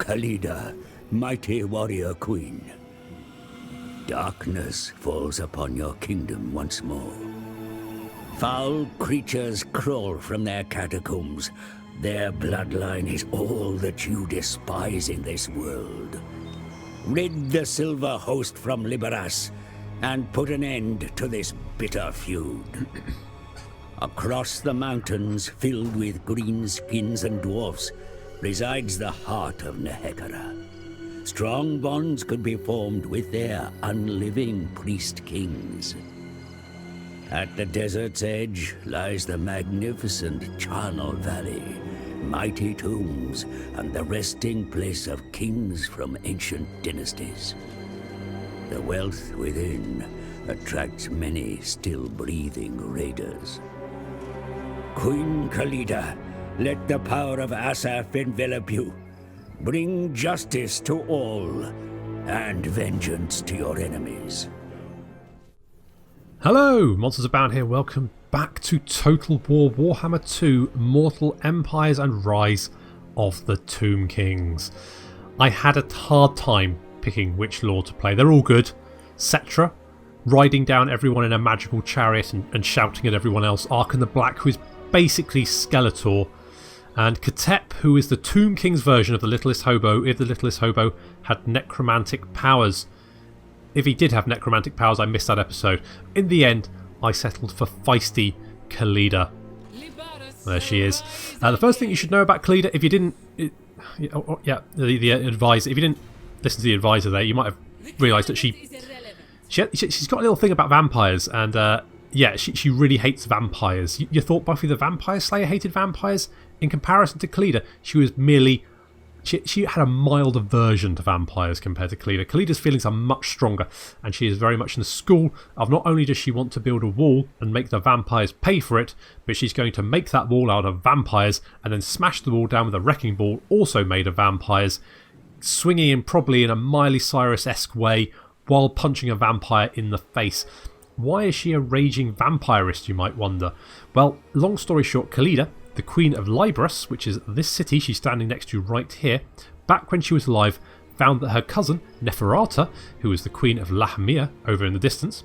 Khalida, mighty warrior queen. Darkness falls upon your kingdom once more. Foul creatures crawl from their catacombs. Their bloodline is all that you despise in this world. Rid the Silver Host from Liberas, and put an end to this bitter feud. Across the mountains, filled with greenskins and dwarfs, resides the heart of Nehekara. Strong bonds could be formed with their unliving priest kings. At the desert's edge lies the magnificent Charnel Valley, mighty tombs, and the resting place of kings from ancient dynasties. The wealth within attracts many still breathing raiders. Queen Khalida, let the power of Asaf envelop you. Bring justice to all, and vengeance to your enemies. Hello, Monsters Abound here. Welcome back to Total War Warhammer 2 Mortal Empires and Rise of the Tomb Kings. I had a hard time picking which lord to play. They're all good. Cetra, riding down everyone in a magical chariot and shouting at everyone else. Arkan the Black, who is basically Skeletor. And Katep, who is the Tomb King's version of the Littlest Hobo, if the Littlest Hobo had necromantic powers. If he did have necromantic powers, I missed that episode. In the end, I settled for feisty Khalida. There she is. The first thing you should know about Khalida, if you didn't... the advisor. If you didn't listen to the advisor there, you might have realised that she's got a little thing about vampires. And she really hates vampires. You thought Buffy the Vampire Slayer hated vampires? In comparison to Khalida, she was merely... She had a mild aversion to vampires compared to Khalida. Khalida's feelings are much stronger, and she is very much in the school of not only does she want to build a wall and make the vampires pay for it, but she's going to make that wall out of vampires and then smash the wall down with a wrecking ball also made of vampires, swinging in probably in a Miley Cyrus-esque way while punching a vampire in the face. Why is she a raging vampirist, you might wonder? Well, long story short, Khalida, the Queen of Liberas, which is this city she's standing next to right here, back when she was alive, found that her cousin, Neferata, who was the Queen of Lahmia over in the distance,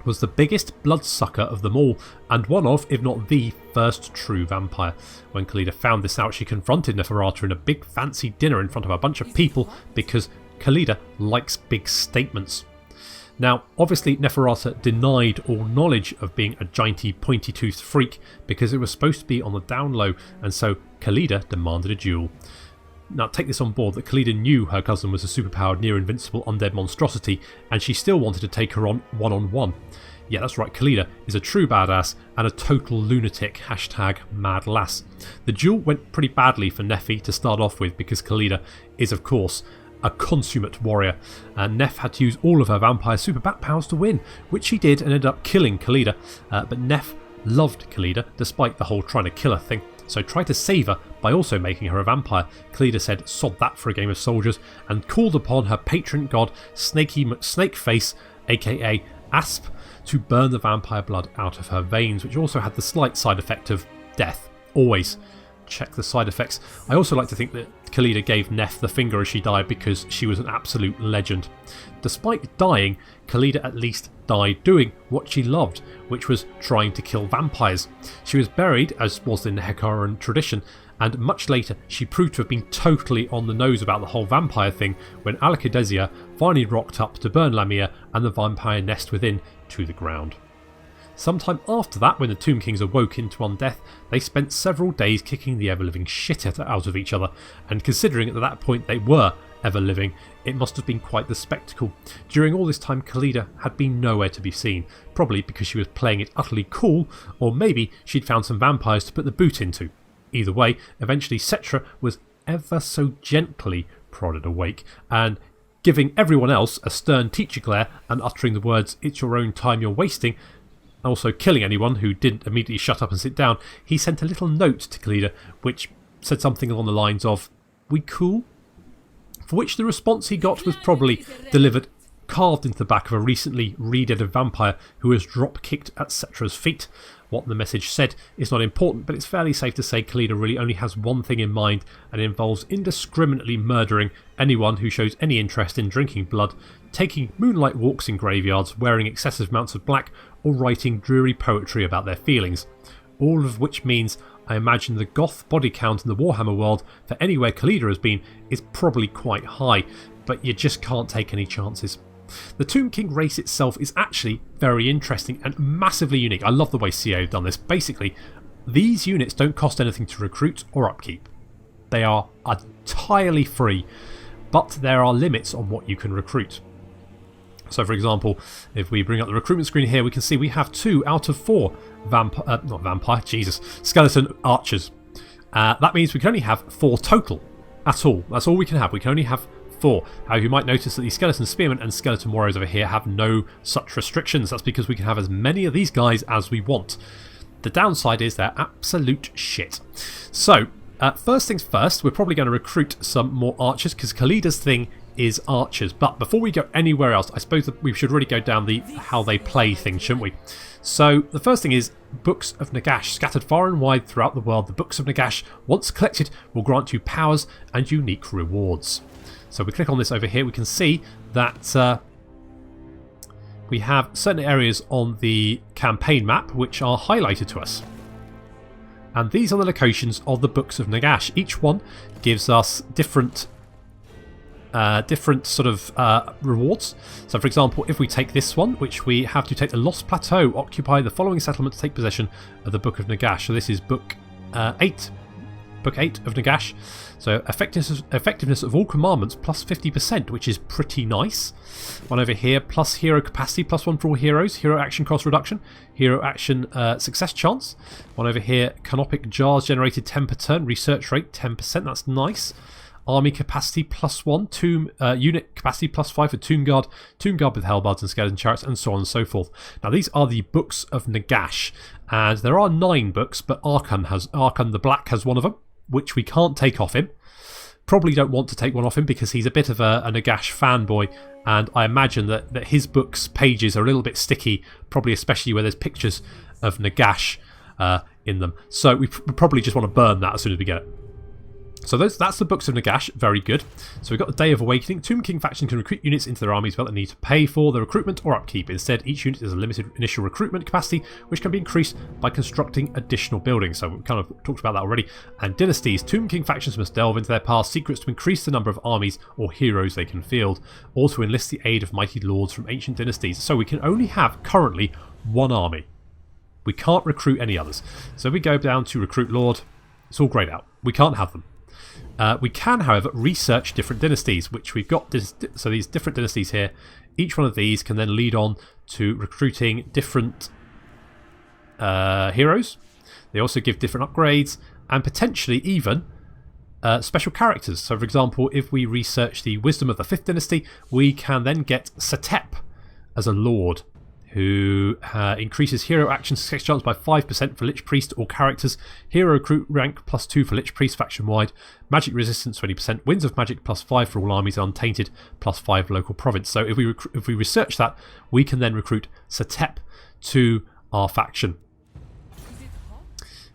was the biggest bloodsucker of them all, and one of, if not the first true vampire. When Khalida found this out, she confronted Neferata in a big fancy dinner in front of a bunch of people, because Khalida likes big statements. Now, obviously Neferata denied all knowledge of being a gianty pointy-toothed freak because it was supposed to be on the down low, and so Khalida demanded a duel. Now take this on board that Khalida knew her cousin was a superpowered near-invincible undead monstrosity, and she still wanted to take her on one-on-one. Yeah, that's right, Khalida is a true badass and a total lunatic, #madlass. The duel went pretty badly for Nephi to start off with because Khalida is, of course, a consummate warrior, and Neff had to use all of her vampire super bat powers to win, which she did and ended up killing Khalida, but Neff loved Khalida despite the whole trying to kill her thing, so tried to save her by also making her a vampire. Khalida said sod that for a game of soldiers and called upon her patron god Snaky McSnakeface, aka Asp, to burn the vampire blood out of her veins, which also had the slight side effect of death. Always check the side effects. I also like to think that Khalida gave Neff the finger as she died because she was an absolute legend. Despite dying, Khalida at least died doing what she loved, which was trying to kill vampires. She was buried, as was in the Hekaran tradition, and much later she proved to have been totally on the nose about the whole vampire thing when Alakadezia finally rocked up to burn Lamia and the vampire nest within to the ground. Sometime after that, when the Tomb Kings awoke into undeath, they spent several days kicking the ever-living shit out of each other, and considering at that point they were ever-living, it must have been quite the spectacle. During all this time, Khalida had been nowhere to be seen, probably because she was playing it utterly cool, or maybe she'd found some vampires to put the boot into. Either way, eventually Cetra was ever so gently prodded awake, and giving everyone else a stern teacher glare and uttering the words, "It's your own time you're wasting," also killing anyone who didn't immediately shut up and sit down, he sent a little note to Khalida which said something along the lines of, "We cool?" For which the response he got was probably delivered carved into the back of a recently re-deaded vampire who was drop-kicked at Cetra's feet. what the message said is not important, but it's fairly safe to say Khalida really only has one thing in mind, and it involves indiscriminately murdering anyone who shows any interest in drinking blood, taking moonlight walks in graveyards, wearing excessive amounts of black, or writing dreary poetry about their feelings. All of which means I imagine the goth body count in the Warhammer world for anywhere Khalida has been is probably quite high, but you just can't take any chances. The Tomb King race itself is actually very interesting and massively unique. I love the way CA have done this. Basically, these units don't cost anything to recruit or upkeep. They are entirely free, but there are limits on what you can recruit. So for example, if we bring up the recruitment screen here, we can see we have 2 out of 4 skeleton archers. That means we can only have 4 total at all. That's all we can have. We can only have 4. However, you might notice that the skeleton spearmen and skeleton warriors over here have no such restrictions. That's because we can have as many of these guys as we want. The downside is they're absolute shit. So first things first, we're probably going to recruit some more archers because Khalida's thing is archers. But before we go anywhere else, I suppose that we should really go down the how they play thing, shouldn't we? So the first thing is Books of Nagash. Scattered far and wide throughout the world, the Books of Nagash, once collected, will grant you powers and unique rewards. So we click on this over here, we can see that we have certain areas on the campaign map which are highlighted to us. And these are the locations of the Books of Nagash. Each one gives us different sort of rewards. So for example, if we take this one, which we have to take the Lost Plateau, occupy the following settlement to take possession of the Book of Nagash. So this is Book 8. Book 8 of Nagash. So effectiveness of all commandments plus 50%, which is pretty nice. One over here, plus hero capacity, plus 1 for all heroes, hero action cost reduction, hero action success chance. One over here, canopic jars generated 10 per turn, research rate 10%, that's nice. Army capacity plus 1, tomb unit capacity plus 5 for Tomb Guard with Hellbards and Skeleton Chariots, and so on and so forth. Now these are the Books of Nagash, and there are 9 books, but Arkan the Black has one of them, which we can't take off him. Probably don't want to take one off him because he's a bit of a Nagash fanboy, and I imagine that his books pages are a little bit sticky, probably especially where there's pictures of Nagash in them. So we probably just want to burn that as soon as we get it. So that's the Books of Nagash, very good. So we've got the Day of Awakening. Tomb King faction can recruit units into their armies without the need to pay for the recruitment or upkeep. Instead, each unit has a limited initial recruitment capacity, which can be increased by constructing additional buildings. So we've kind of talked about that already. And Dynasties. Tomb King factions must delve into their past secrets to increase the number of armies or heroes they can field, or to enlist the aid of mighty lords from ancient dynasties. So we can only have currently 1 army. We can't recruit any others. So we go down to Recruit Lord. It's all greyed out. We can't have them. We can, however, research different dynasties, which we've got. So these different dynasties here, each one of these can then lead on to recruiting different heroes. They also give different upgrades and potentially even special characters. So for example, if we research the Wisdom of the 5th Dynasty, we can then get Satep as a lord, who increases hero action success chance by 5% for Lich Priest or characters, hero recruit rank plus 2 for Lich Priest faction wide, magic resistance 20%, winds of magic plus 5 for all armies, untainted plus 5 local province. So if we research that, we can then recruit Satep to our faction.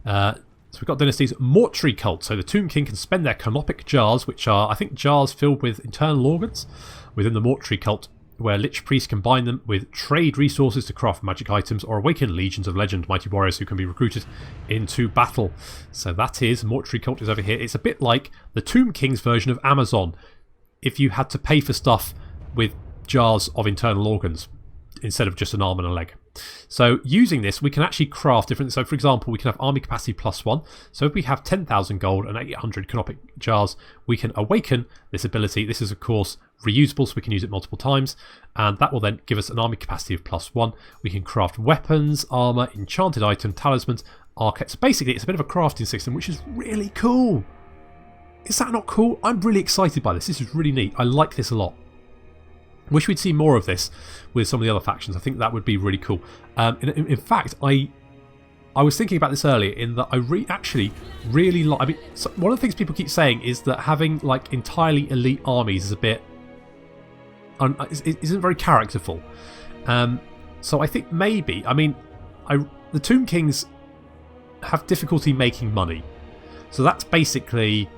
So we've got dynasties. Mortuary Cult. So the Tomb King can spend their canopic jars, which are, I think, jars filled with internal organs, within the Mortuary Cult, where Lich Priests combine them with trade resources to craft magic items or awaken legions of legend, mighty warriors who can be recruited into battle. So that is, Mortuary Cult is over here. It's a bit like the Tomb King's version of Amazon, if you had to pay for stuff with jars of internal organs instead of just an arm and a leg. So using this, we can actually craft different. So for example, we can have army capacity plus 1. So if we have 10,000 gold and 800 canopic jars, we can awaken this ability. This is of course reusable, so we can use it multiple times, and that will then give us an army capacity of plus 1. We can craft weapons, armor, enchanted item, talismans, archettes. Basically, it's a bit of a crafting system, which is really cool. Is that not cool? I'm really excited by this. This is really neat. I like this a lot. Wish we'd see more of this with some of the other factions. I think that would be really cool. In fact, I was thinking about this earlier, in that I actually really like. I mean, so one of the things people keep saying is that having like entirely elite armies is a bit isn't very characterful. So I think maybe, I mean, the Tomb Kings have difficulty making money. So that's basically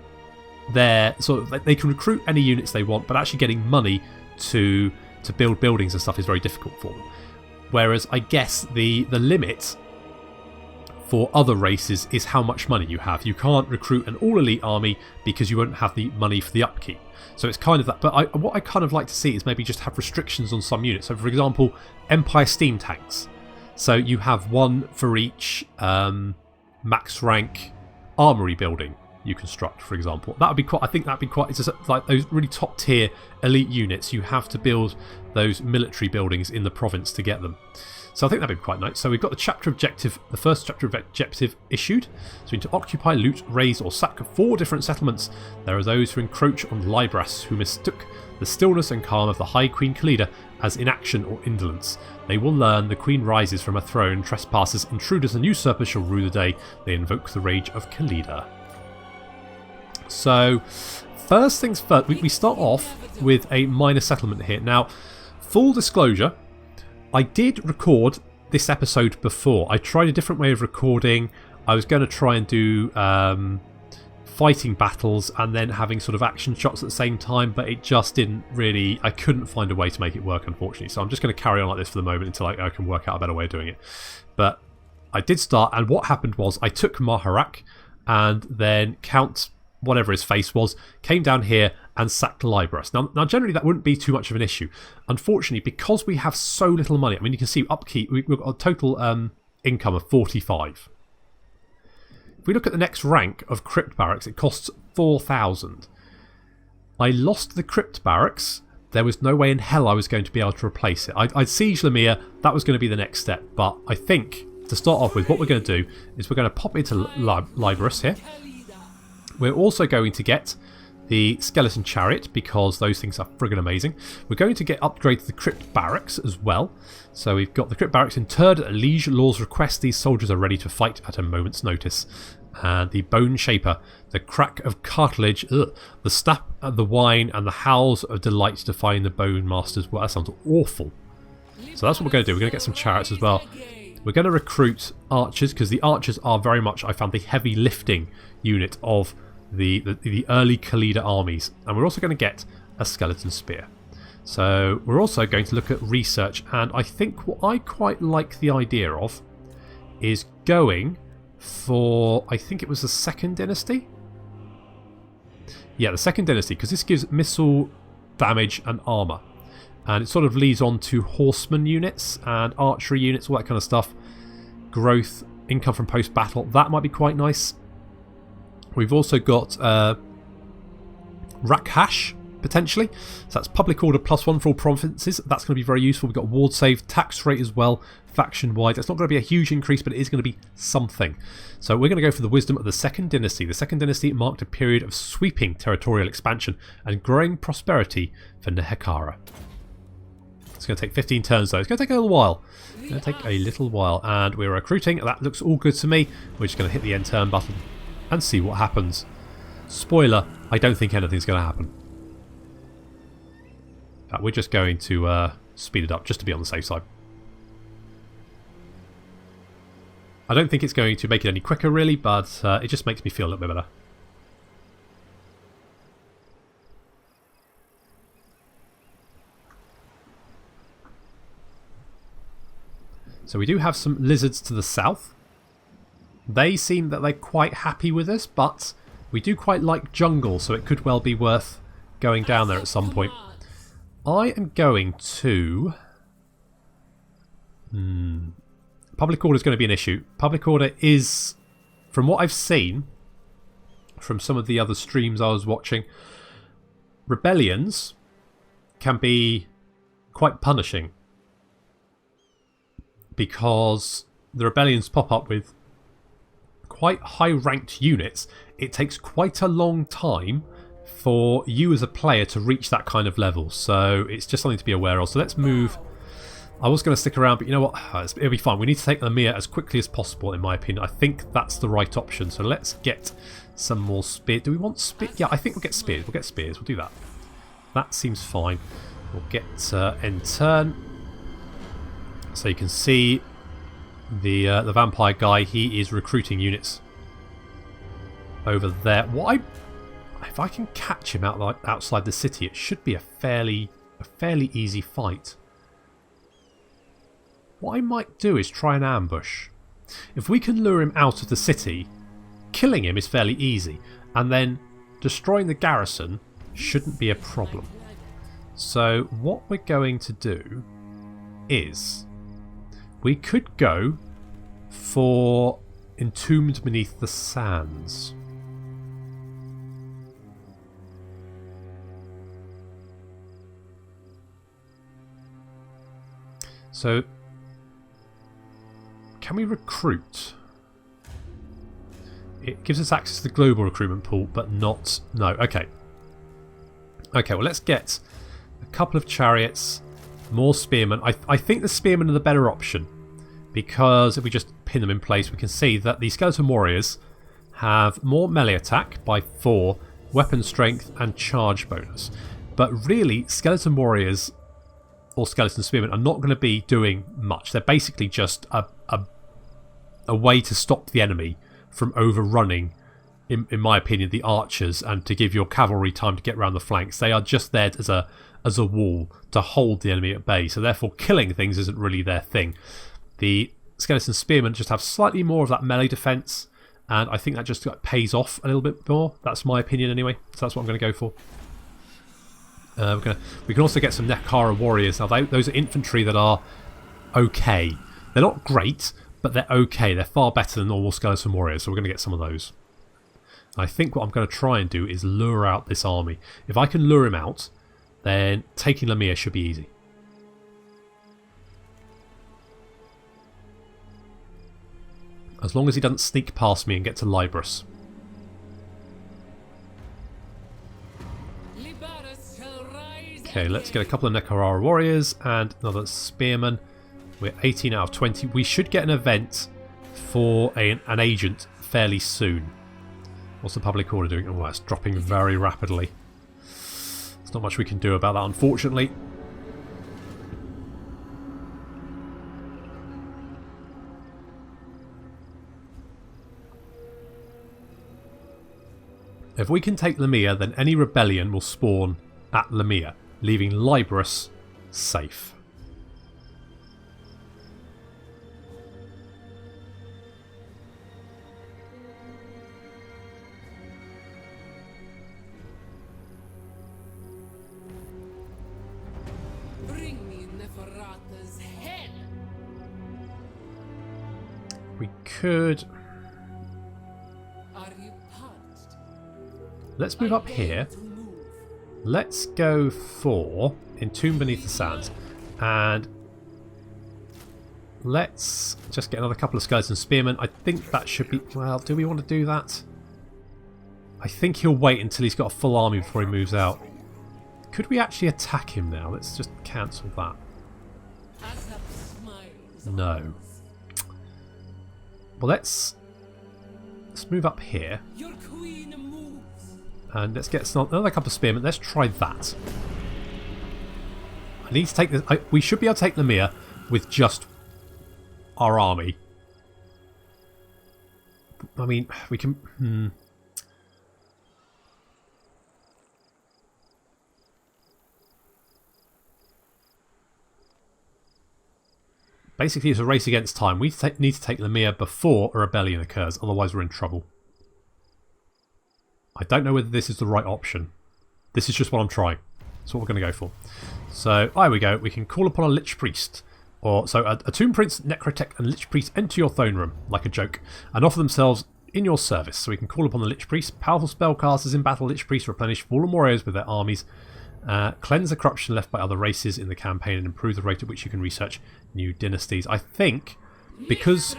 their sort of, they can recruit any units they want, but actually getting money to build buildings and stuff is very difficult for them. Whereas I guess the limit for other races is how much money you have. You can't recruit an all-elite army because you won't have the money for the upkeep. So it's kind of that. But what I kind of like to see is maybe just have restrictions on some units. So for example, Empire steam tanks. So you have one for each max rank armory building you construct, for example. That would be quite. I think that'd be quite. It's just like those really top tier elite units. You have to build those military buildings in the province to get them. So I think that'd be quite nice. So we've got the chapter objective, the first chapter objective issued. So we need to occupy, loot, raise or sack 4 different settlements. There are those who encroach on Libras, who mistook the stillness and calm of the High Queen Khalida as inaction or indolence. They will learn the Queen rises from her throne. Trespassers, intruders and usurpers shall rue the day they invoke the rage of Khalida. So first things first, we start off with a minor settlement here. Now, full disclosure, I did record this episode before. I tried a different way of recording. I was going to try and do fighting battles and then having sort of action shots at the same time, but it just didn't really... I couldn't find a way to make it work, unfortunately. So I'm just going to carry on like this for the moment until I can work out a better way of doing it. But I did start, and what happened was I took Maharak and then Count... whatever his face was, came down here and sacked Libras. Now generally that wouldn't be too much of an issue. Unfortunately, because we have so little money, I mean, you can see upkeep, we've got a total income of 45. If we look at the next rank of Crypt Barracks, it costs 4,000. I lost the Crypt Barracks. There was no way in hell I was going to be able to replace it. I'd siege Lemire, that was going to be the next step, but I think, to start off with, what we're going to do is we're going to pop into Libras here. We're also going to get the Skeleton Chariot because those things are friggin' amazing. We're going to get upgraded the Crypt Barracks as well. So we've got the Crypt Barracks interred at Liege Law's request. These soldiers are ready to fight at a moment's notice. And the Bone Shaper, the crack of cartilage, the snap of the wine, and the howls of delight to find the Bone Masters. Well, that sounds awful. So that's what we're going to do. We're going to get some chariots as well. We're going to recruit archers because the archers are very much, I found, the heavy lifting unit of the early Khalida armies. And we're also going to get a skeleton spear. So we're also going to look at research, and I think what I quite like the idea of is going for, I think it was the Second Dynasty? Yeah, the Second Dynasty, because this gives missile damage and armour. And it sort of leads on to horseman units and archery units, all that kind of stuff. Growth, income from post-battle, that might be quite nice. We've also got Rakhash, potentially. So that's public order +1 for all provinces. That's going to be very useful. We've got ward save, tax rate as well, faction-wide. It's not going to be a huge increase, but it is going to be something. So we're going to go for the wisdom of the Second Dynasty. The Second Dynasty marked a period of sweeping territorial expansion and growing prosperity for Nehekara. It's going to take 15 turns though. It's going to take a little while. It's going to take a little while. And we're recruiting. That looks all good to me. We're just going to hit the end turn button and see what happens. Spoiler, I don't think anything's going to happen. We're just going to speed it up just to be on the safe side. I don't think it's going to make it any quicker really, but it just makes me feel a little bit better. So we do have some lizards to the south. They seem that they're quite happy with us, but we do quite like jungle, so it could well be worth going down there at some point. I am going to... Public order is going to be an issue. Public order is, from what I've seen, from some of the other streams I was watching, rebellions can be quite punishing. Because the rebellions pop up with quite high-ranked units. It takes quite a long time for you as a player to reach that kind of level. So it's just something to be aware of. So let's move. I was going to stick around, but you know what? It'll be fine. We need to take Lemire as quickly as possible, in my opinion. I think that's the right option. So let's get some more spears. Do we want spears? Yeah, I think we'll get spears. We'll get spears. We'll do that. That seems fine. We'll get end turn. So you can see the vampire guy, he is recruiting units over there. If I can catch him outside the city, it should be a fairly easy fight. What I might do is try an ambush. If we can lure him out of the city, killing him is fairly easy, and then destroying the garrison shouldn't be a problem. So what we're going to do is we could go for Entombed Beneath the Sands. So can we recruit? It gives us access to the global recruitment pool, but not... No, okay. Okay, well, let's get a couple of chariots, more spearmen. I think the spearmen are the better option, because if we just pin them in place, we can see that the skeleton warriors have more melee attack by 4, weapon strength and charge bonus. But really, skeleton warriors or skeleton spearmen are not going to be doing much. They're basically just a way to stop the enemy from overrunning, in my opinion, the archers, and to give your cavalry time to get around the flanks. They are just there as a wall to hold the enemy at bay, so therefore killing things isn't really their thing. The skeleton spearmen just have slightly more of that melee defense, and I think that just pays off a little bit more. That's my opinion anyway, so that's what I'm going to go for. We can also get some Nekara warriors. Now those are infantry that are okay. They're not great, but they're okay. They're far better than normal skeleton warriors, so we're going to get some of those. I think what I'm going to try and do is lure out this army. If I can lure him out, then taking Lemire should be easy. As long as he doesn't sneak past me and get to Libris. Okay, let's get a couple of Nekara warriors and another spearman. We're 18 out of 20. We should get an event for an agent fairly soon. What's the public order doing? Oh, that's dropping very rapidly. There's not much we can do about that, unfortunately. If we can take Lemire, then any rebellion will spawn at Lemire, leaving Libris safe. Bring me Neferata's head. We could... Are you touched? Let's move up here. Let's go for Entombed Beneath the Sands, and let's just get another couple of skeleton spearmen. I think that should be... Well, do we want to do that? I think he'll wait until he's got a full army before he moves out. Could we actually attack him now? Let's just cancel that. No. Well, let's move up here. Your queen moves. And let's get another couple of spearmen. Let's try that. I need to take this. We should be able to take Lemire with just our army. I mean, we can... Basically, it's a race against time. We need to take Lemire before a rebellion occurs, otherwise we're in trouble. I don't know whether this is the right option. This is just what I'm trying. That's what we're going to go for. So, there we go. We can call upon a Lich Priest. So, a Tomb Prince, Necrotech, and Lich Priest enter your throne room, like a joke, and offer themselves in your service. So we can call upon the Lich Priest. Powerful spellcasters in battle, Lich Priests replenish fallen warriors with their armies. Cleanse the corruption left by other races in the campaign and improve the rate at which you can research new dynasties. I think, because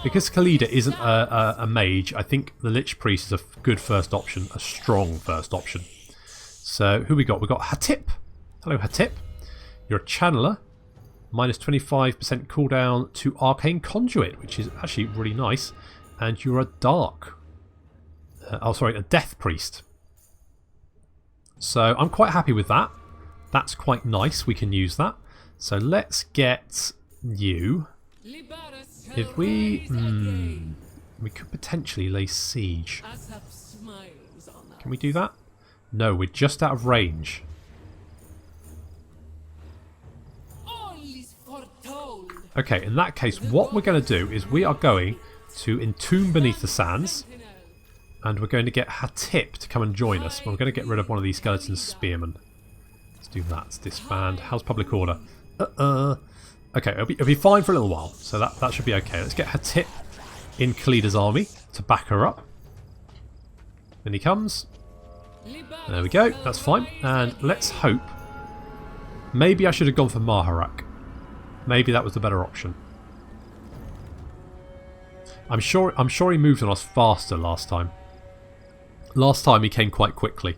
Khalida isn't a mage, I think the Lich Priest is a good first option, a strong first option. So, who we got? We got Hatip. Hello, Hatip. You're a channeler. Minus 25% cooldown to Arcane Conduit, which is actually really nice. And you're a dark. A Death Priest. So, I'm quite happy with that. That's quite nice. We can use that. So, let's get you If we... we could potentially lay siege. Can we do that? No, we're just out of range. Okay, in that case, what we're going to do is we are going to entomb beneath the sands. And we're going to get Hatip to come and join us. We're going to get rid of one of these skeleton spearmen. Let's do that. Let's disband. How's public order? Okay, it'll be fine for a little while. So that should be okay. Let's get Hatip in Khalida's army to back her up. Then he comes. There we go. That's fine. And let's hope. Maybe I should have gone for Maharak. Maybe that was the better option. I'm sure he moved on us faster last time. Last time he came quite quickly.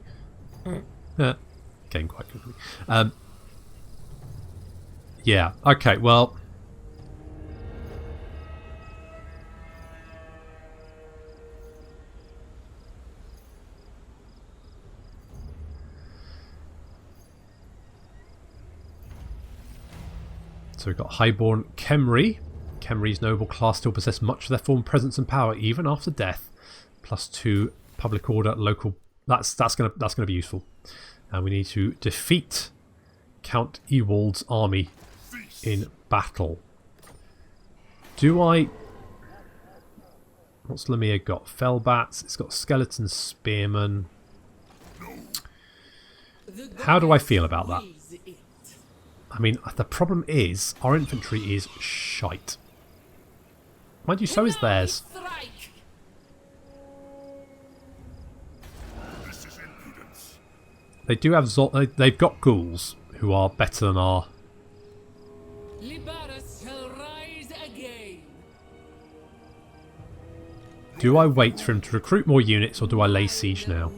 Came quite quickly. Yeah, okay, well... So we've got Highborn Khemri. Khemri's noble class still possess much of their former presence and power even after death. +2 public order, local... That's gonna be useful. And we need to defeat Count Ewald's army in battle. Do I... What's Lemire got? Fellbats. It's got skeleton spearmen. How do I feel about that? I mean, the problem is our infantry is shite. Mind you, so is theirs. They do have they've got ghouls who are better than our... Do I wait for him to recruit more units or do I lay siege now?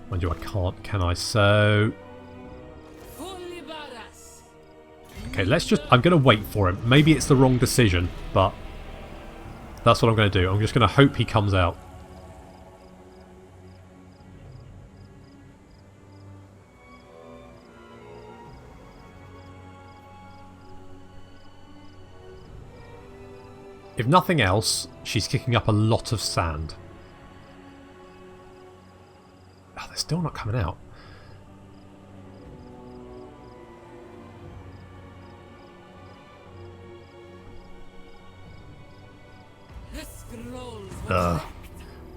Mind you, I can't, can I? So... Okay, let's just... I'm going to wait for him. Maybe it's the wrong decision, but... That's what I'm going to do. I'm just going to hope he comes out. If nothing else, she's kicking up a lot of sand. Oh, they're still not coming out.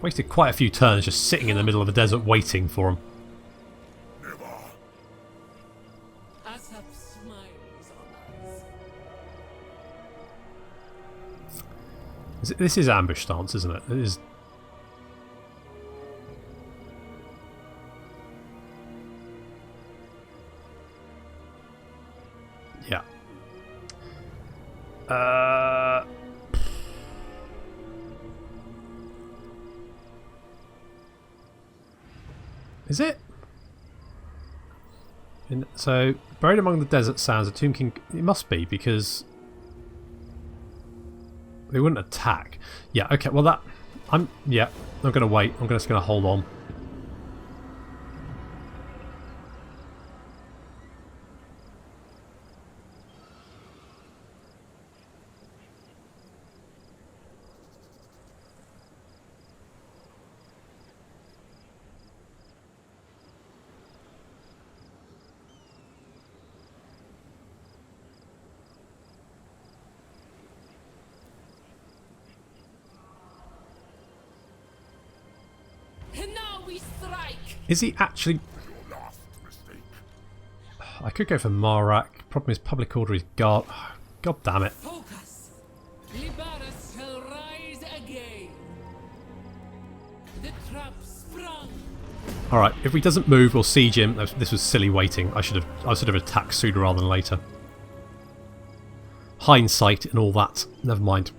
Wasted quite a few turns just sitting in the middle of the desert waiting for him. This is ambush stance, isn't it? It is. Yeah. Is it? So, buried among the desert sands, the Tomb King... It must be, because... They wouldn't attack. Yeah, okay, well that... I'm going to wait. I'm just going to hold on. Is he actually... I could go for Marak. Problem is public order is God. God damn it. Alright, if he doesn't move, we'll siege him. This was silly waiting. I should have attacked sooner rather than later. Hindsight and all that. Never mind.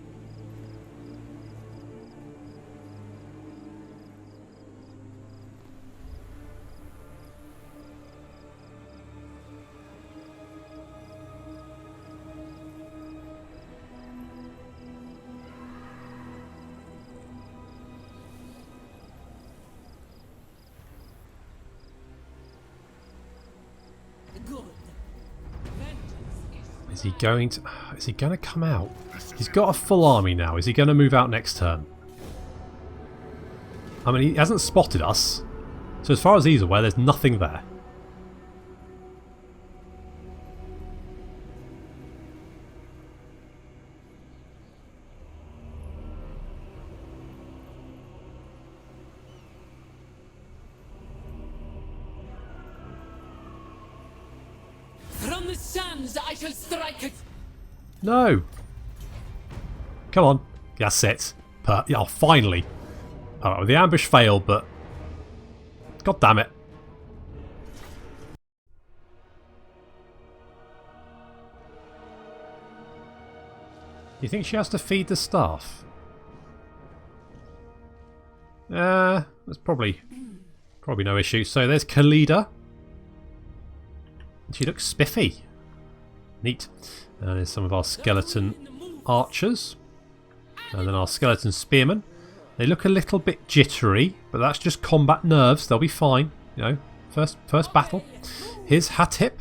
Is he going to... Is he going to come out? He's got a full army now. Is he going to move out next turn? I mean, he hasn't spotted us. So as far as he's aware, there's nothing there. From the sands I shall strike it. No! Come on. That's it. Oh, finally. Alright, well, the ambush failed, but... God damn it. You think she has to feed the staff? That's probably no issue. So there's Khalida. She looks spiffy. Neat. And there's some of our skeleton archers. And then our skeleton spearmen. They look a little bit jittery, but that's just combat nerves. They'll be fine. You know, first battle. Here's Hatip,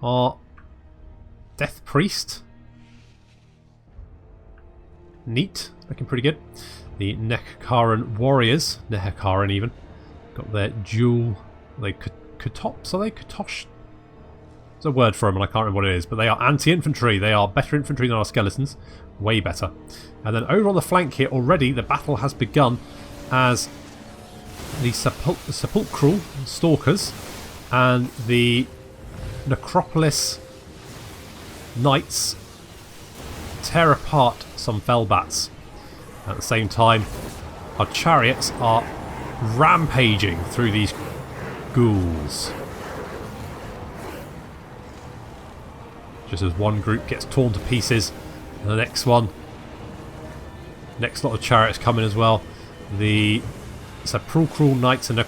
our Death Priest. Neat. Looking pretty good. The Nehekaran warriors. Nehekaran even. Got their dual... Are they Kutops? Are they Kutosh? There's a word for them and I can't remember what it is. But they are anti-infantry. They are better infantry than our skeletons. Way better. And then over on the flank here already the battle has begun as the Sepulchral Stalkers and the Necropolis Knights tear apart some Fellbats. At the same time, our chariots are rampaging through these ghouls. Just as one group gets torn to pieces, and the next lot of chariots coming as well. The Sepulchral Knights and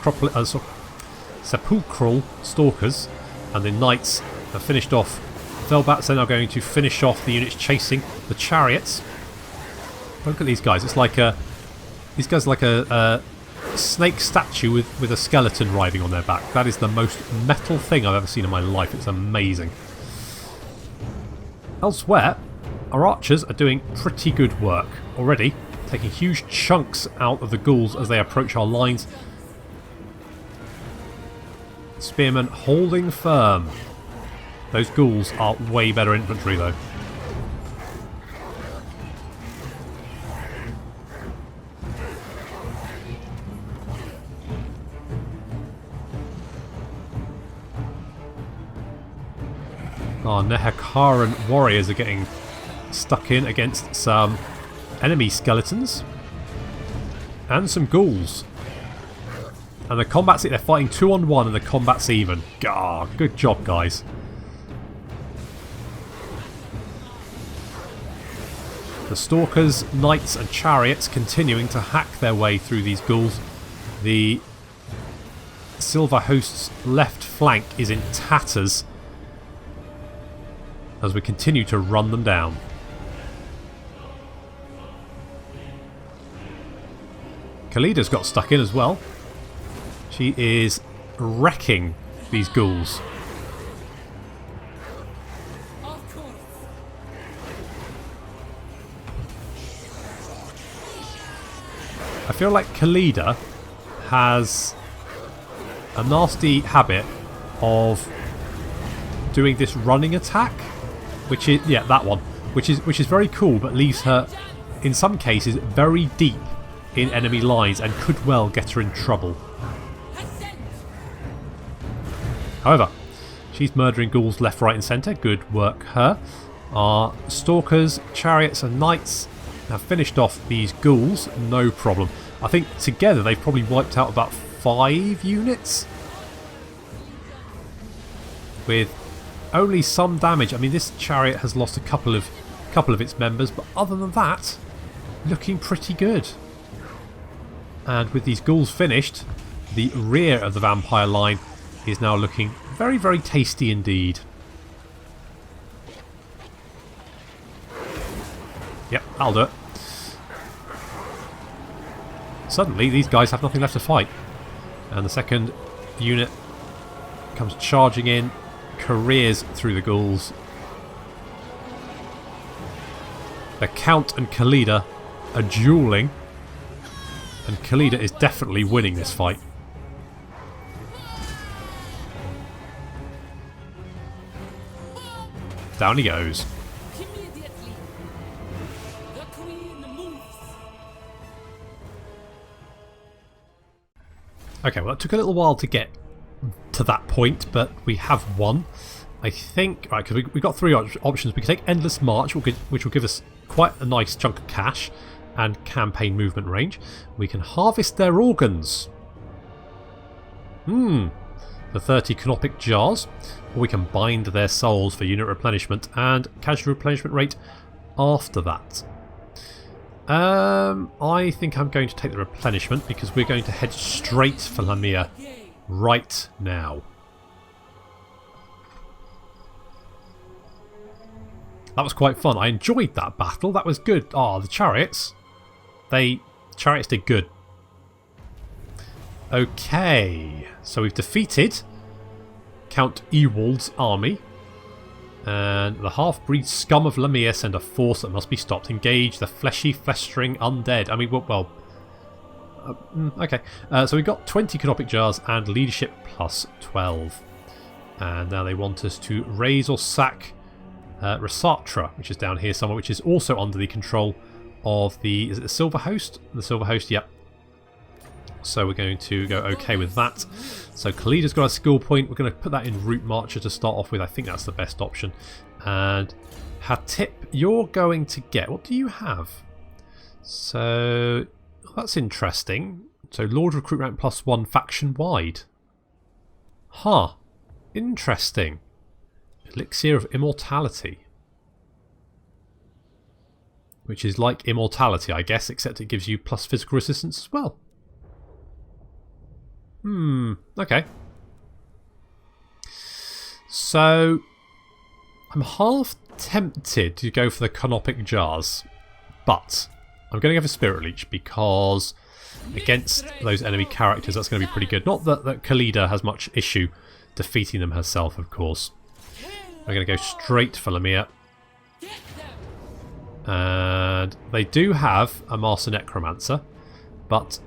Sepulchral Stalkers and the Knights have finished off. Fellbats then are going to finish off the units chasing the chariots. Look at these guys. It's like these guys are like a snake statue with a skeleton riding on their back. That is the most metal thing I've ever seen in my life. It's amazing. Elsewhere, our archers are doing pretty good work already, taking huge chunks out of the ghouls as they approach our lines. Spearmen holding firm. Those ghouls are way better infantry though. Our Nehekaran warriors are getting stuck in against some enemy skeletons and some ghouls. And the combat's they're fighting 2-on-1 and the combat's even. Gah, good job guys. The Stalkers, Knights and Chariots continuing to hack their way through these ghouls. The Silver Host's left flank is in tatters as we continue to run them down. Khalida's got stuck in as well. She is wrecking these ghouls. I feel like Khalida has a nasty habit of doing this running attack, which is that one, which is very cool, but leaves her in some cases very deep in enemy lines and could well get her in trouble. However, she's murdering ghouls left, right and centre. Good work her. Our Stalkers, Chariots and Knights have finished off these ghouls, no problem. I think together they've probably wiped out about 5 units with only some damage. I mean, this chariot has lost a couple of its members, but other than that, looking pretty good. And with these ghouls finished, the rear of the vampire line is now looking very, very tasty indeed. Yep, that'll do it. Suddenly, these guys have nothing left to fight. And the second unit comes charging in, careers through the ghouls. The Count and Khalida are dueling. And Khalida is definitely winning this fight. Down he goes. Immediately. The queen moves. Okay, well, it took a little while to get to that point, but we have won. I think, right, because we've got three options. We can take Endless March, which will give us quite a nice chunk of cash and campaign movement range. We can harvest their organs. For 30 canopic jars. Or we can bind their souls for unit replenishment and casual replenishment rate after that. I think I'm going to take the replenishment because we're going to head straight for Lamia right now. That was quite fun. I enjoyed that battle. That was good. Oh, the chariots. Chariots did good. Okay. So we've defeated Count Ewald's army. And the half-breed scum of Lamia send a force that must be stopped. Engage the fleshy, festering undead. I mean, well... okay. So we've got 20 canopic jars and leadership plus 12. And now they want us to raise or sack Rasatra, which is down here somewhere, which is also under the control of the... Is it the Silver Host? The Silver Host, yep. So we're going to go okay with that. So Khalida's got a skill point. We're going to put that in Route Marcher to start off with. I think that's the best option. And Hatip, you're going to get... What do you have? So that's interesting. So Lord Recruit Rank +1 faction wide. Huh. Interesting. Elixir of Immortality. Which is like Immortality, I guess, except it gives you plus physical resistance as well. Okay. So, I'm half tempted to go for the canopic jars, but I'm going to go for Spirit Leech because against those enemy characters that's going to be pretty good. Not that Khalida has much issue defeating them herself, of course. I'm going to go straight for Lamia. And they do have a Master Necromancer, but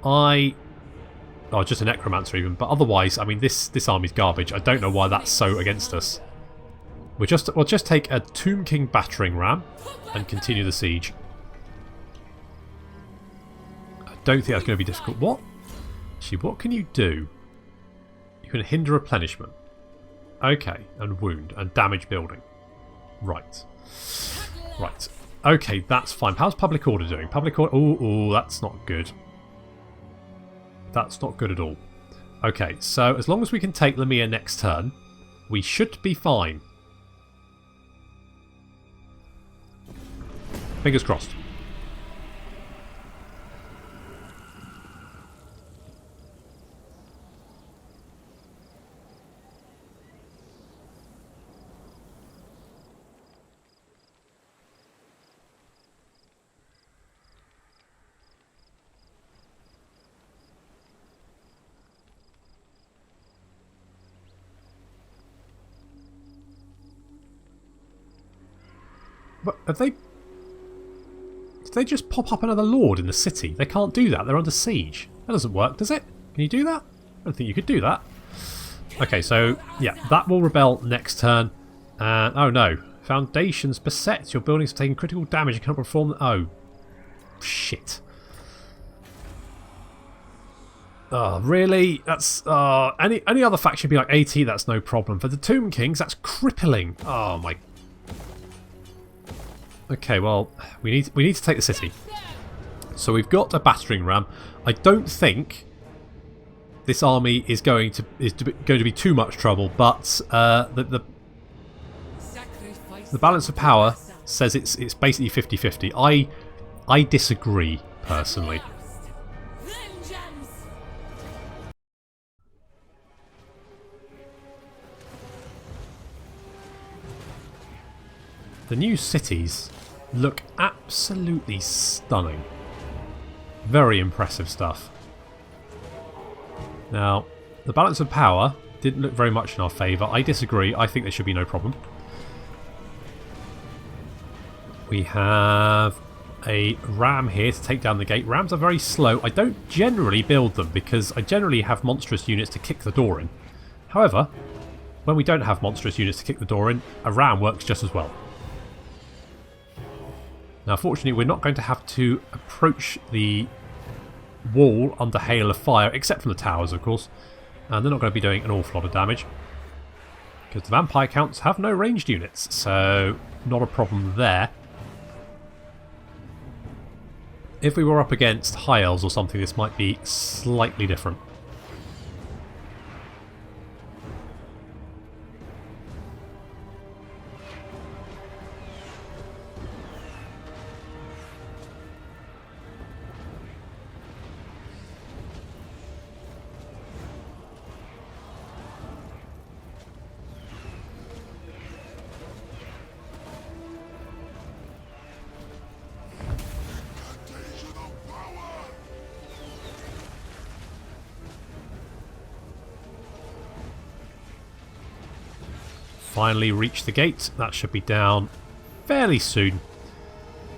oh, just a Necromancer even. But otherwise, I mean, this army's garbage. I don't know why that's so against us. We'll just take a Tomb King battering ram and continue the siege. I don't think that's going to be difficult. What? Actually, what can you do? You can hinder replenishment. Okay, and wound and damage building. Right. Right. Okay, that's fine. How's Public Order doing? Public Order... Oh, that's not good. That's not good at all. Okay, so as long as we can take Lamia next turn, we should be fine. Fingers crossed. But have they... Did they just pop up another lord in the city? They can't do that. They're under siege. That doesn't work, does it? Can you do that? I don't think you could do that. Okay, so, yeah, that will rebel next turn. Oh no. Foundations beset. Your buildings have taken critical damage and cannot perform... Oh. Shit. Oh, really? That's... any other faction would be like 80, that's no problem. For the Tomb Kings, that's crippling. Oh my... Okay, well, we need to take the city. So we've got a battering ram. I don't think this army is going to be too much trouble, but the balance of power says it's basically 50-50. I disagree personally. The new cities look absolutely stunning. Very impressive stuff. Now, the balance of power didn't look very much in our favour. I disagree. I think there should be no problem. We have a ram here to take down the gate. Rams are very slow. I don't generally build them because I generally have monstrous units to kick the door in. However, when we don't have monstrous units to kick the door in, a ram works just as well. Now, fortunately, we're not going to have to approach the wall under hail of fire, except from the towers, of course. And they're not going to be doing an awful lot of damage, because the vampire counts have no ranged units, so not a problem there. If we were up against high elves or something, this might be slightly different. Finally reached the gate. That should be down fairly soon.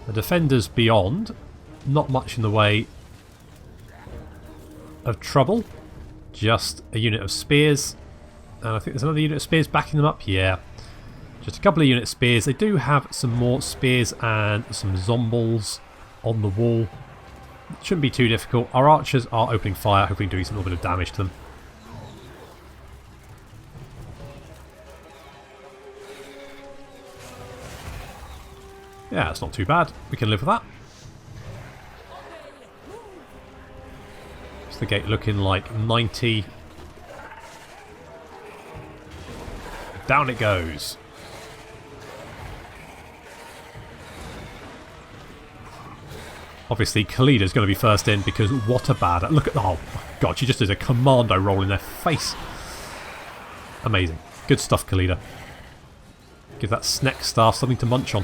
The defenders beyond, not much in the way of trouble. Just a unit of spears. And I think there's another unit of spears backing them up. Yeah. Just a couple of unit spears. They do have some more spears and some zombies on the wall. It shouldn't be too difficult. Our archers are opening fire, hoping doing some little bit of damage to them. Yeah, it's not too bad. We can live with that. It's the gate looking like 90. Down it goes. Obviously, Khalida's going to be first in because what a bad... Look at... Oh, my God. She just does a commando roll in their face. Amazing. Good stuff, Khalida. Give that Sneck staff something to munch on.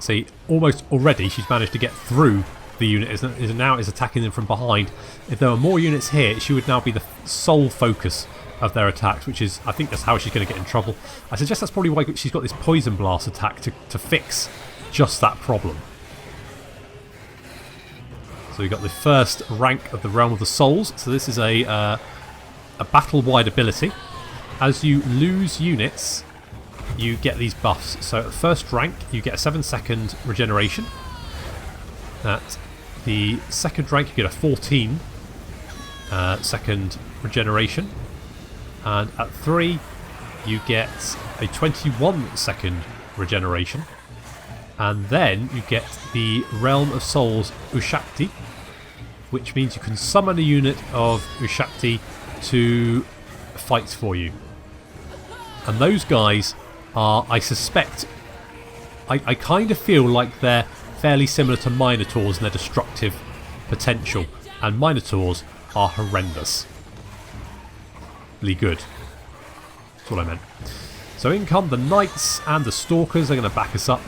See, almost already she's managed to get through the unit. Now is attacking them from behind. If there were more units here, she would now be the sole focus of their attacks, which is, I think that's how she's going to get in trouble. I suggest that's probably why she's got this poison blast attack to fix just that problem. So we've got the first rank of the Realm of the Souls. So this is a battle-wide ability. As you lose units, you get these buffs. So at first rank, you get a 7-second regeneration. At the second rank, you get a 14 second regeneration. And at 3, you get a 21-second regeneration. And then you get the Realm of Souls Ushakti, which means you can summon a unit of Ushakti to fight for you. And those guys are, I suspect, I kind of feel like they're fairly similar to Minotaurs in their destructive potential. And Minotaurs are horrendous. Really good. That's what I meant. So in come the Knights and the Stalkers. They're going to back us up.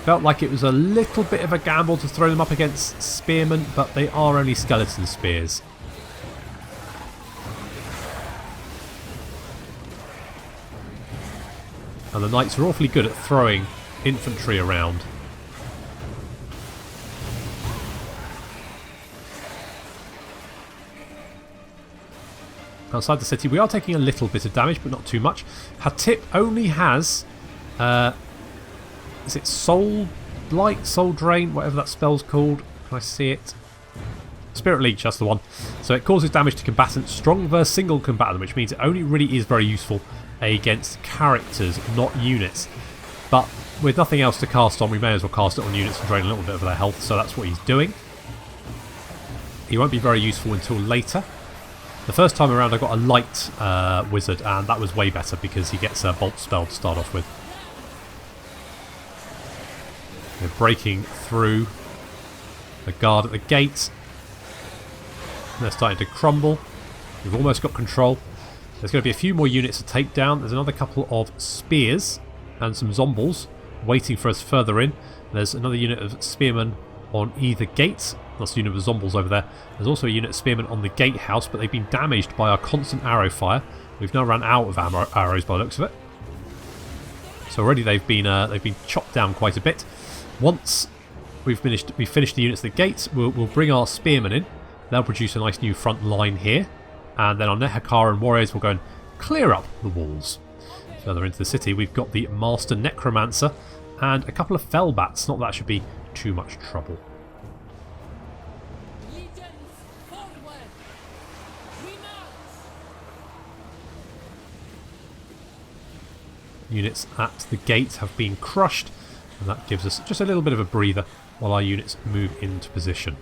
Felt like it was a little bit of a gamble to throw them up against Spearmen, but they are only skeleton spears. And the Knights are awfully good at throwing infantry around. Outside the city, we are taking a little bit of damage, but not too much. Hatip only has... is it Soul Blight? Soul Drain? Whatever that spell's called. Can I see it? Spirit Leech, that's the one. So it causes damage to combatants. Strong versus single combatant, which means it only really is very useful against characters, not units. But with nothing else to cast on, we may as well cast it on units and drain a little bit of their health. So that's what he's doing. He won't be very useful until later. The first time around I got a light wizard, and that was way better because he gets a bolt spell to start off with. We're breaking through the guard at the gate. They're starting to crumble. We've almost got control. There's going to be a few more units to take down. There's another couple of spears and some zombies waiting for us further in. There's another unit of spearmen on either gate. That's the unit of zombies over there. There's also a unit of spearmen on the gatehouse, but they've been damaged by our constant arrow fire. We've now run out of arrows by the looks of it. So already they've been chopped down quite a bit. Once we've finished the units at the gates, we'll bring our spearmen in. They'll produce a nice new front line here, and then our Nehekara and warriors will go and clear up the walls. Further into the city, we've got the Master Necromancer and a couple of Fellbats. Not that should be too much trouble. Legions, forward! We march! Units at the gate have been crushed, and that gives us just a little bit of a breather while our units move into position.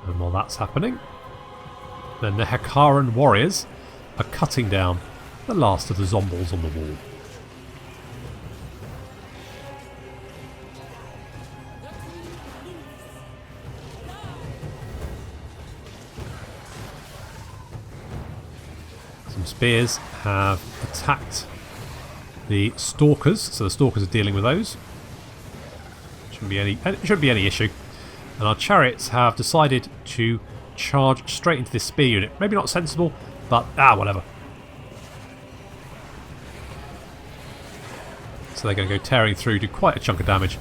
And while that's happening, then the Hekaran warriors are cutting down the last of the zombies on the wall. Some spears have attacked the stalkers, so the stalkers are dealing with those. Shouldn't be any issue. And our chariots have decided to charge straight into this spear unit. Maybe not sensible, but whatever. So they're going to go tearing through, do quite a chunk of damage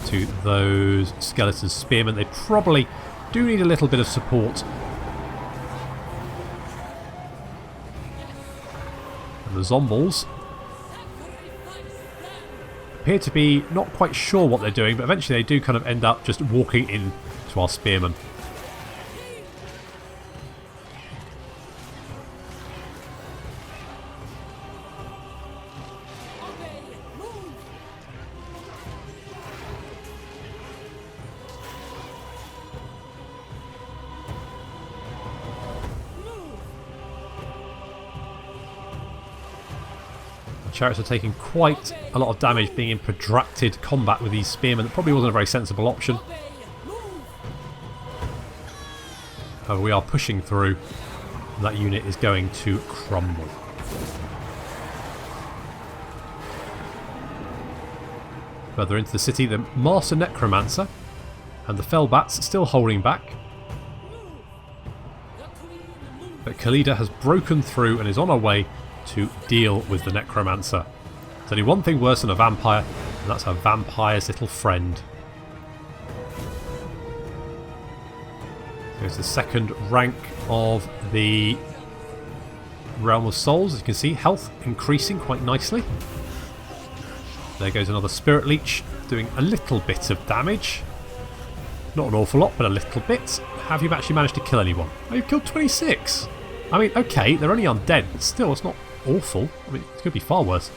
to those skeleton spearmen. They probably do need a little bit of support. And the zombies appear to be not quite sure what they're doing, but eventually they do kind of end up just walking in to our spearmen. Chariots are taking quite a lot of damage being in protracted combat with these spearmen. That probably wasn't a very sensible option. However, we are pushing through. That unit is going to crumble. Further into the city, the Master Necromancer and the Fellbats still holding back. But Khalida has broken through and is on her way to deal with the Necromancer. There's only one thing worse than a vampire, and that's a vampire's little friend. Here's the second rank of the Realm of Souls. As you can see, health increasing quite nicely. There goes another Spirit Leech, doing a little bit of damage. Not an awful lot, but a little bit. Have you actually managed to kill anyone? Oh, you've killed 26! I mean, okay, they're only undead, but still, it's not awful. I mean, it could be far worse.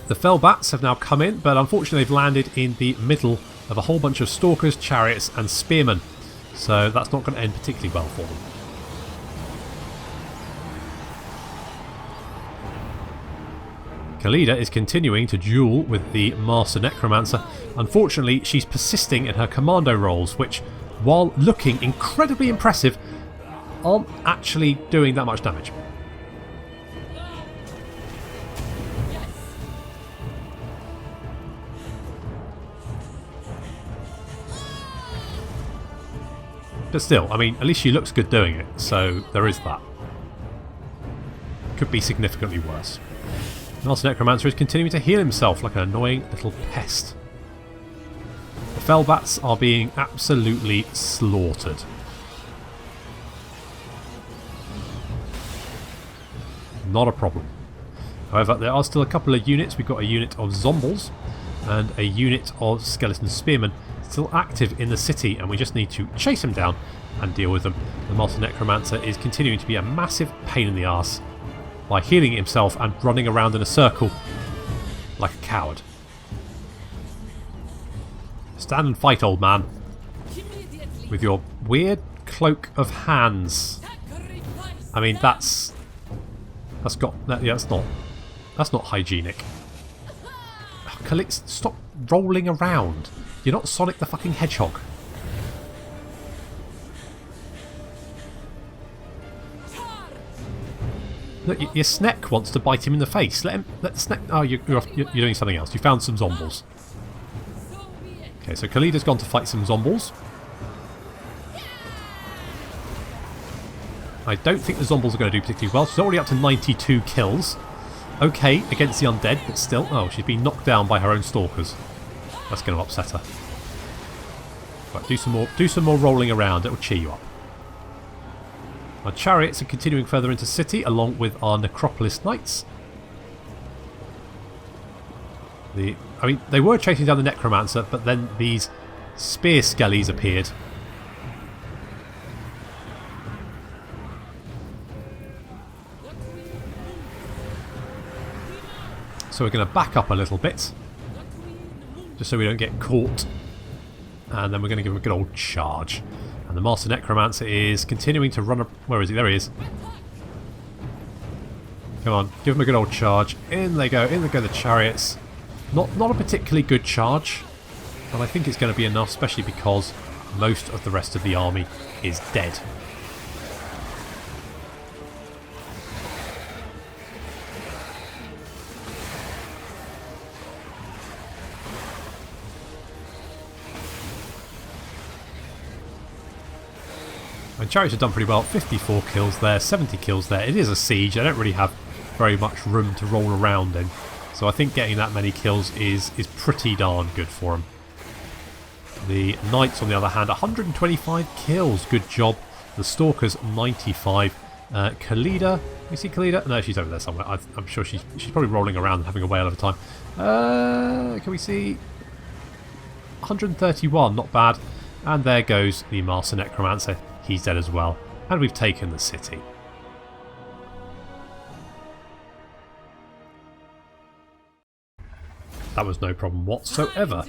The Fellbats have now come in, but unfortunately they've landed in the middle of a whole bunch of stalkers, chariots and spearmen. So that's not going to end particularly well for them. Khalida is continuing to duel with the Master Necromancer. Unfortunately, she's persisting in her commando roles, which, while looking incredibly impressive, aren't actually doing that much damage. But still, I mean, at least she looks good doing it, so there is that. Could be significantly worse. Master Necromancer is continuing to heal himself like an annoying little pest. The Fellbats are being absolutely slaughtered. Not a problem. However, there are still a couple of units. We've got a unit of zombies and a unit of skeleton spearmen still active in the city, and we just need to chase them down and deal with them. The Master Necromancer is continuing to be a massive pain in the arse by healing himself and running around in a circle like a coward. Stand and fight, old man, with your weird cloak of hands. I mean, that's not hygienic. Oh, Khalid, stop rolling around. You're not Sonic the fucking Hedgehog. Look, your Sneck wants to bite him in the face. Let the Sneck... Oh, you're doing something else. You found some zombies. Okay, so Khalida's gone to fight some zombies. I don't think the zombies are going to do particularly well. She's already up to 92 kills. Okay, against the undead, but still... Oh, she's been knocked down by her own stalkers. That's going to upset her. Right, do some more rolling around. It will cheer you up. Our chariots are continuing further into city, along with our Necropolis Knights. I mean, they were chasing down the Necromancer, but then these spear skellies appeared. So we're going to back up a little bit, just so we don't get caught. And then we're going to give him a good old charge. And the Master Necromancer is continuing to run up. Where is he? There he is. Come on, give him a good old charge. In they go the chariots. Not a particularly good charge, but I think it's going to be enough, especially because most of the rest of the army is dead. And chariots have done pretty well. 54 kills there, 70 kills there. It is a siege. They don't really have very much room to roll around in. So I think getting that many kills is pretty darn good for them. The Knights, on the other hand, 125 kills. Good job. The Stalkers, 95. Khalida. You see Khalida? No, she's over there somewhere. I'm sure she's probably rolling around and having a whale of a time. Can we see? 131, not bad. And there goes the Master Necromancer. He's dead as well. And we've taken the city. That was no problem whatsoever.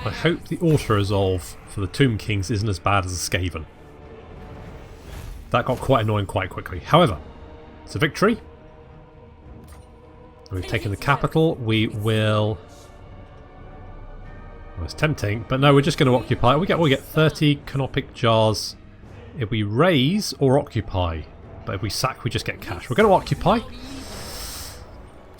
I hope the auto-resolve for the Tomb Kings isn't as bad as the Skaven. That got quite annoying quite quickly. However, it's a victory. We've taken the capital. We will... Well, it's tempting, but no, we're just going to occupy. We get 30 canopic jars if we raise or occupy. But if we sack, we just get cash. We're going to occupy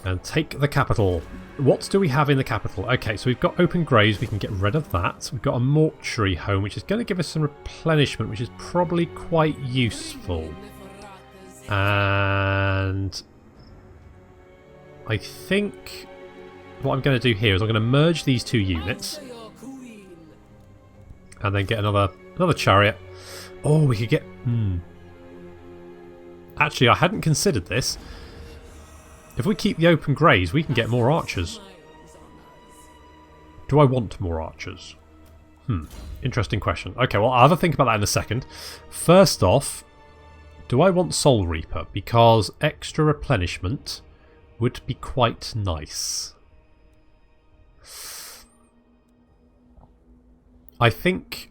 and take the capital. What do we have in the capital? Okay, so we've got open graves. We can get rid of that. We've got a mortuary home, which is going to give us some replenishment, which is probably quite useful. And I think what I'm going to do here is I'm going to merge these two units and then get another chariot. Oh, we could get... Actually, I hadn't considered this. If we keep the open graves, we can get more archers. Do I want more archers? Interesting question. Okay, well, I'll have a think about that in a second. First off, do I want Soul Reaper? Because extra replenishment would be quite nice. I think...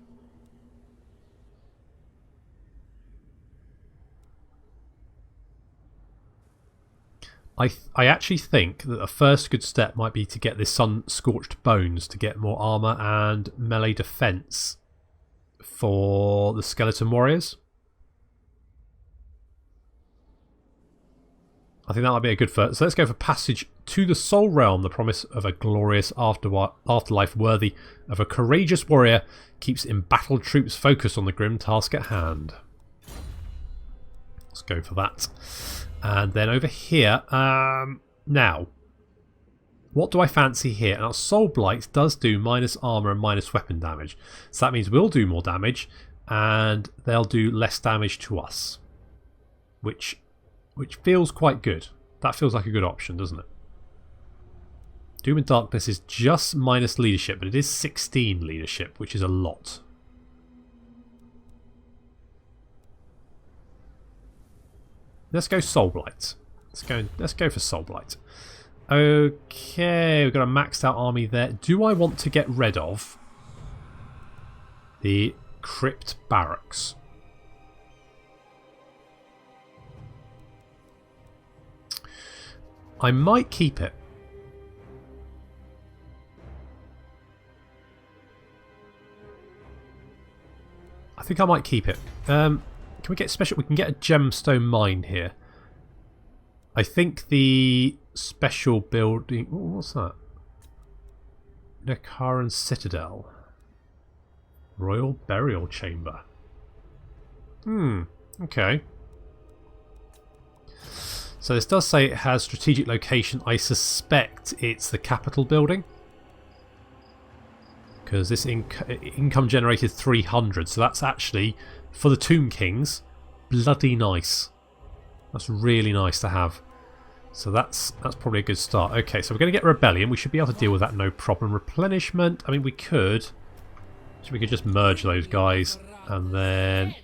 I actually think that a first good step might be to get this Sun-Scorched Bones to get more armour and melee defence for the Skeleton Warriors. I think that might be a good first. So let's go for Passage to the Soul Realm, the promise of a glorious afterlife worthy of a courageous warrior keeps embattled troops focused on the grim task at hand. Let's go for that. And then over here, now, what do I fancy here? Now, Soul Blight does do minus armor and minus weapon damage. So that means we'll do more damage, and they'll do less damage to us. Which feels quite good. That feels like a good option, doesn't it? Doom and Darkness is just minus leadership, but it is 16 leadership, which is a lot. Let's go Soul Blight. Let's go for Soul Blight. Okay, we've got a maxed out army there. Do I want to get rid of the Crypt Barracks? I might keep it. I think I might keep it. Can we get special? We can get a gemstone mine here. I think the special building... Ooh, what's that? Nekaran Citadel. Royal Burial Chamber. Okay. So this does say it has strategic location. I suspect it's the capital building. Because this income generated 300. So that's actually, for the Tomb Kings, bloody nice. That's really nice to have. So that's probably a good start. Okay, so we're going to get Rebellion. We should be able to deal with that no problem. Replenishment, I mean we could. So we could just merge those guys and then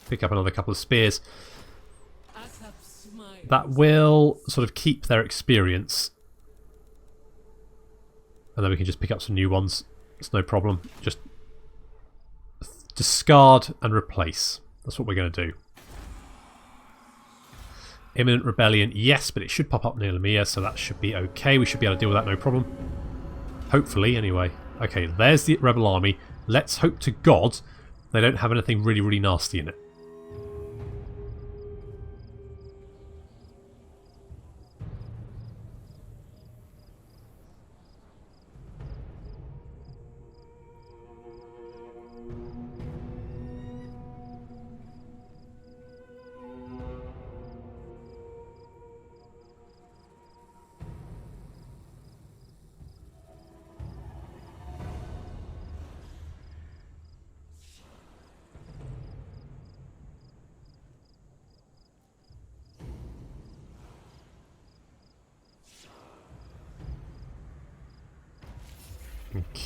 pick up another couple of spears. That will sort of keep their experience. And then we can just pick up some new ones. It's no problem. Just discard and replace. That's what we're going to do. Imminent Rebellion, yes, but it should pop up near Lamia, so that should be okay. We should be able to deal with that, no problem. Hopefully, anyway. Okay, there's the rebel army. Let's hope to God they don't have anything really, really nasty in it.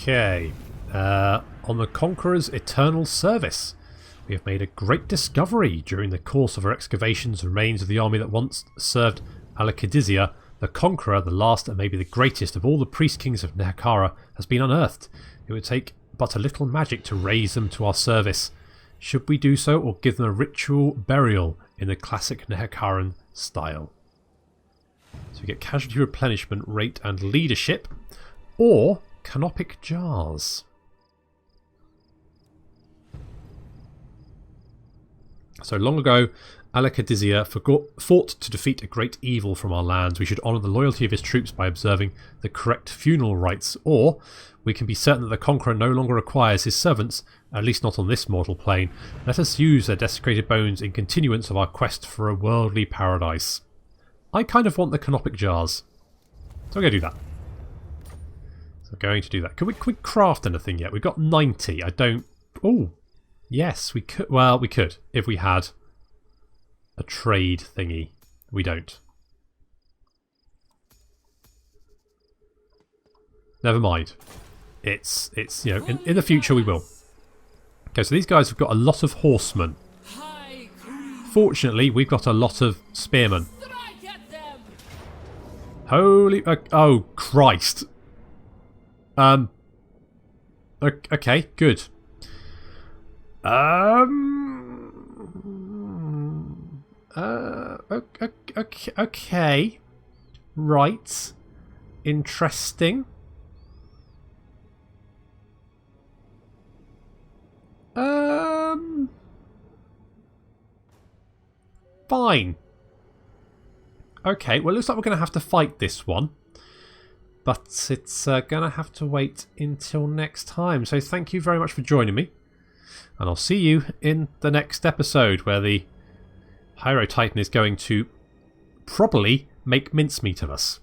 Okay, on the Conqueror's eternal service, we have made a great discovery. During the course of our excavations, remains of the army that once served Alakadizia, the Conqueror, the last and maybe the greatest of all the priest kings of Nehekara, has been unearthed. It would take but a little magic to raise them to our service. Should we do so, or give them a ritual burial in the classic Nehekaran style? So we get casualty replenishment rate and leadership, or canopic jars. So long ago, Alakadizia fought to defeat a great evil from our lands. We should honour the loyalty of his troops by observing the correct funeral rites, or we can be certain that the Conqueror no longer requires his servants, at least not on this mortal plane. Let us use their desecrated bones in continuance of our quest for a worldly paradise. I kind of want the canopic jars, so I'm going to do that. Going to do that. Can we craft anything yet? We've got 90. I don't... Oh, yes, we could. Well, we could if we had a trade thingy. We don't. Never mind. It's you know, in the future we will. Okay, so these guys have got a lot of horsemen. Fortunately, we've got a lot of spearmen. Holy... oh, Christ. Okay, good. Okay. Right. Interesting. Fine. Okay, well, it looks like we're going to have to fight this one. But it's going to have to wait until next time. So thank you very much for joining me. And I'll see you in the next episode, where the Hyro Titan is going to probably make mincemeat of us.